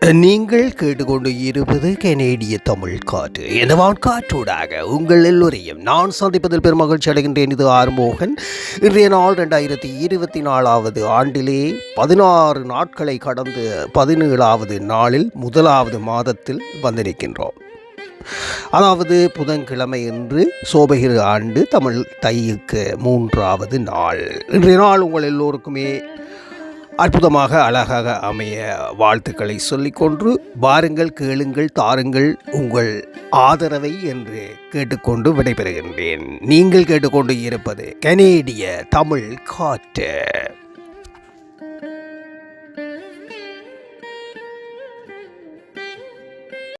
நீங்கள் கேட்டுக்கொண்டு இருப்பது கனேடிய தமிழ் காற்று. இந்த காற்றூடாக உங்கள் எல்லோரையும் நான் சந்திப்பதில் பெருமகிழ்ச்சி அடைகின்றேன். இது ஆறுமோகன். இன்றைய நாள் 2024 ஆண்டிலே 16 நாட்களை கடந்து 17வது நாளில் முதலாவது மாதத்தில் வந்திருக்கின்றோம். அதாவது புதன்கிழமை என்று சோபகிர ஆண்டு தமிழ் தையுக்கு 3வது நாள். இன்றைய நாள் உங்கள் எல்லோருக்குமே அற்புதமாக அழகாக அமைய வாழ்த்துக்களை சொல்லிக்கொண்டு வாருங்கள், கேளுங்கள், தாருங்கள் உங்கள் ஆதரவை என்று கேட்டுக்கொண்டு விடைபெறுகின்றேன். நீங்கள் கேட்டுக்கொண்டு இருப்பது கனேடிய தமிழ் காற்று.